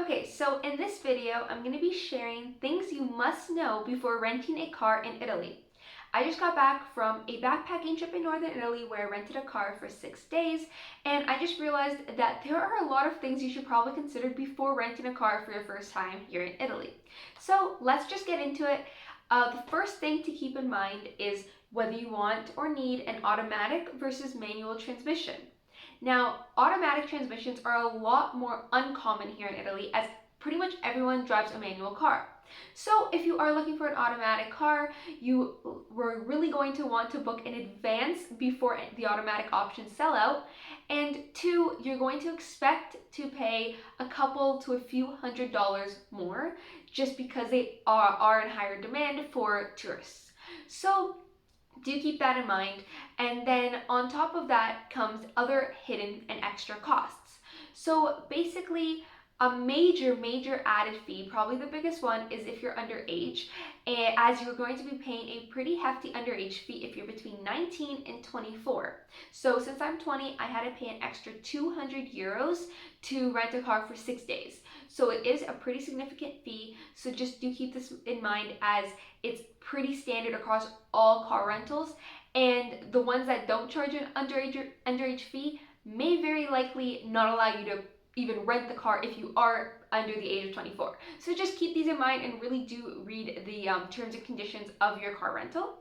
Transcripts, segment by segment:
Okay, so in this video, I'm going to be sharing things you must know before renting a car in Italy. I just got back from a backpacking trip in northern Italy where I rented a car for 6 days, and I just realized that there are a lot of things you should probably consider before renting a car for your first time here in Italy. So let's just get into it. The first thing to keep in mind is whether you want or need an automatic versus manual transmission. Now, automatic transmissions are a lot more uncommon here in Italy as pretty much everyone drives a manual car. So if you are looking for an automatic car, you were really going to want to book in advance before the automatic options sell out. And two, you're going to expect to pay a couple to a few $100s more just because they are in higher demand for tourists. So do keep that in mind. And then on top of that comes other hidden and extra costs. So basically, a major added fee, probably the biggest one, is if you're underage, as you're going to be paying a pretty hefty underage fee if you're between 19 and 24. So since I'm 20, I had to pay an extra 200 euros to rent a car for 6 days. So it is a pretty significant fee, so just do keep this in mind as it's pretty standard across all car rentals, and the ones that don't charge an underage fee may very likely not allow you to even rent the car if you are under the age of 24. So just keep these in mind and really do read the terms and conditions of your car rental.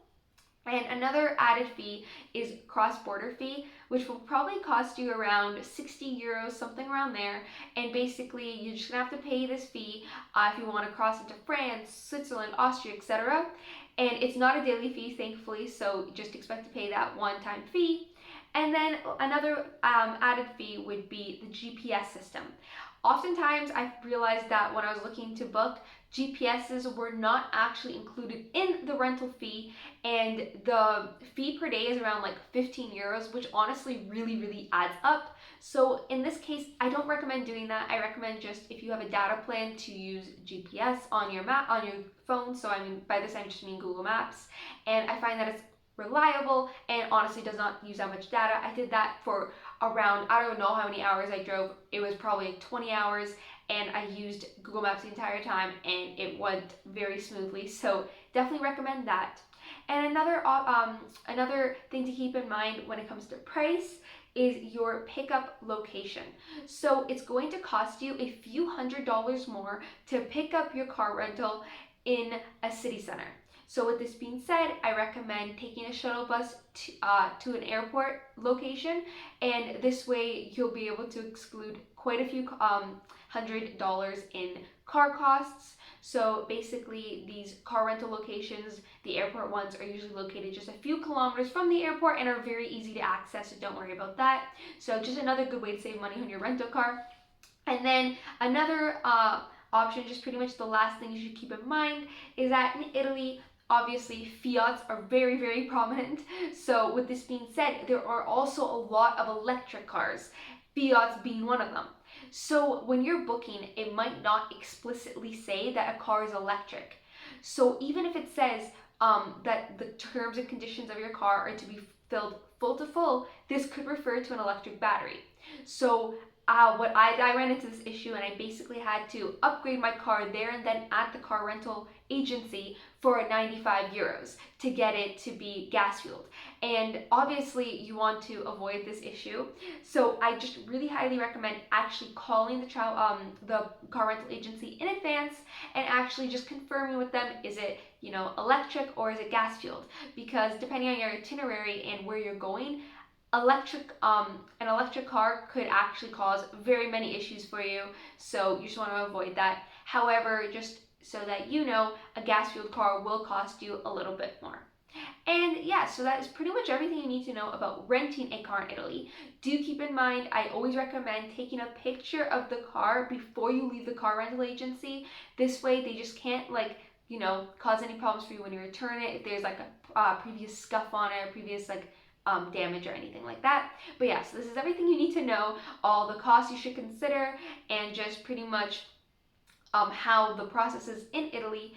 And another added fee is cross-border fee, which will probably cost you around 60 euros, something around there. And basically, you're just gonna have to pay this fee if you want to cross into France, Switzerland, Austria, etc. And it's not a daily fee, thankfully, so just expect to pay that one-time fee. And then another added fee would be the GPS system. Oftentimes, I've realized that when I was looking to book, GPSs were not actually included in the rental fee, and the fee per day is around like 15 euros, which honestly really adds up. So in this case, I don't recommend doing that. I recommend just if you have a data plan to use GPS on your phone. So I mean, by this I just mean Google Maps, and I find that it's reliable and honestly does not use that much data. I did that for around, I don't know how many hours I drove. It was probably like 20 hours, and I used Google Maps the entire time and it went very smoothly. So definitely recommend that. And another thing to keep in mind when it comes to price is your pickup location. So it's going to cost you a few $100s more to pick up your car rental in a city center. So with this being said, I recommend taking a shuttle bus to an airport location, and this way you'll be able to exclude quite a few $100s in car costs. So basically, these car rental locations, the airport ones, are usually located just a few kilometers from the airport and are very easy to access, so don't worry about that. So just another good way to save money on your rental car. And then another option, just pretty much the last thing you should keep in mind, is that in Italy, obviously, Fiats are very prominent. So with this being said, there are also a lot of electric cars, Fiats being one of them. So when you're booking, it might not explicitly say that a car is electric. So even if it says that the terms and conditions of your car are to be filled full to full, this could refer to an electric battery. So I ran into this issue, and I basically had to upgrade my car there and then at the car rental agency for 95 euros to get it to be gas fueled. And obviously you want to avoid this issue. So I just really highly recommend actually calling the car rental agency in advance and actually just confirming with them, is it, electric or is it gas fueled? Because depending on your itinerary and where you're going, an electric car could actually cause very many issues for you, so you just want to avoid that. However, just so that you know, a gas-fueled car will cost you a little bit more. And yeah, so that is pretty much everything you need to know about renting a car in Italy. Do keep in mind, I always recommend taking a picture of the car before you leave the car rental agency. This way they just can't cause any problems for you when you return it, if there's like a previous scuff on it, or previous damage or anything like that. But yeah, so this is everything you need to know, all the costs you should consider, and just pretty much how the process is in Italy.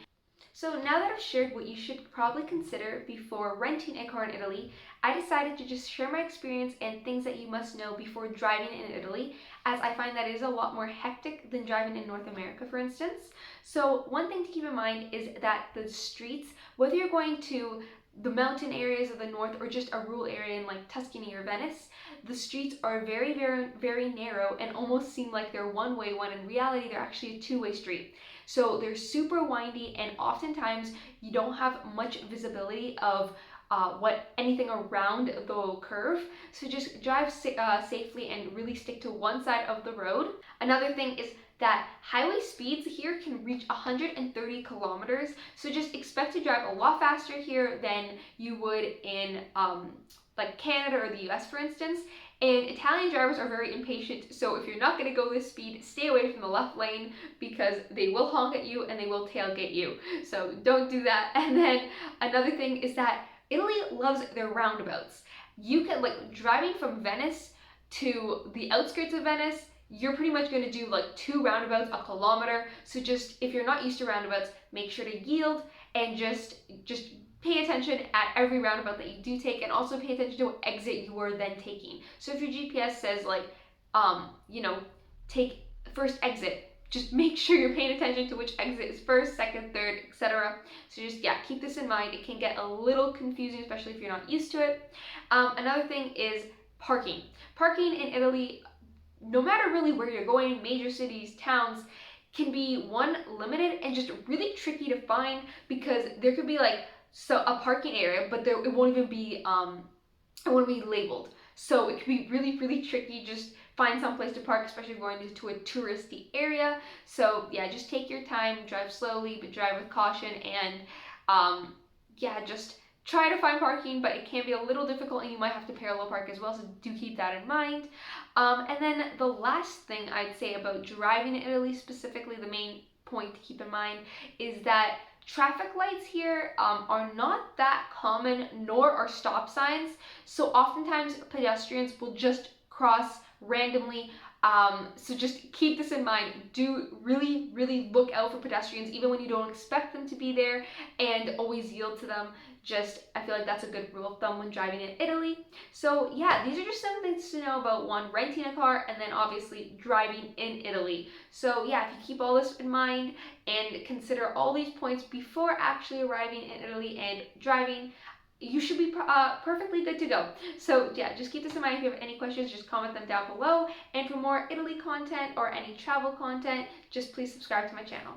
So now that I've shared what you should probably consider before renting a car in Italy, I decided to just share my experience and things that you must know before driving in Italy, as I find that it is a lot more hectic than driving in North America, for instance. So one thing to keep in mind is that the streets, whether you're going to the mountain areas of the north or just a rural area in like Tuscany or Venice, the streets are very, very, very narrow and almost seem like they're one way when in reality they're actually a two-way street. So they're super windy, and oftentimes you don't have much visibility of what anything around the curve. So just drive safely and really stick to one side of the road. Another thing is that highway speeds here can reach 130 kilometers. So just expect to drive a lot faster here than you would in like Canada or the US, for instance. And Italian drivers are very impatient, so if you're not going to go this speed, stay away from the left lane because they will honk at you and they will tailgate you. So don't do that. And then another thing is that Italy loves their roundabouts. You can, like, driving from Venice to the outskirts of Venice, you're pretty much going to do like 2 roundabouts a kilometer. So just, if you're not used to roundabouts, make sure to yield and just pay attention at every roundabout that you do take, and also pay attention to what exit you are then taking. So if your GPS says like, take first exit, just make sure you're paying attention to which exit is first, second, third, etc. So just, yeah, keep this in mind. It can get a little confusing, especially if you're not used to it. Another thing is parking. Parking in Italy, no matter really where you're going, major cities, towns, can be limited and just really tricky to find, because there could be like a parking area, but it won't even be labeled. So it could be really, really tricky. Just find some place to park, especially if you're going to a touristy area. So yeah, just take your time, drive slowly, but drive with caution, and just try to find parking, but it can be a little difficult and you might have to parallel park as well, so do keep that in mind. And then the last thing I'd say about driving in Italy specifically, the main point to keep in mind, is that traffic lights here are not that common, nor are stop signs. So oftentimes pedestrians will just cross randomly. So just keep this in mind. Do really, really look out for pedestrians, even when you don't expect them to be there, and always yield to them. I feel like that's a good rule of thumb when driving in Italy. So yeah, these are just some things to know about, one, renting a car, and then obviously driving in Italy. So yeah, if you keep all this in mind and consider all these points before actually arriving in Italy and driving, you should be perfectly good to go. So yeah, just keep this in mind. If you have any questions, just comment them down below. And for more Italy content or any travel content, just please subscribe to my channel.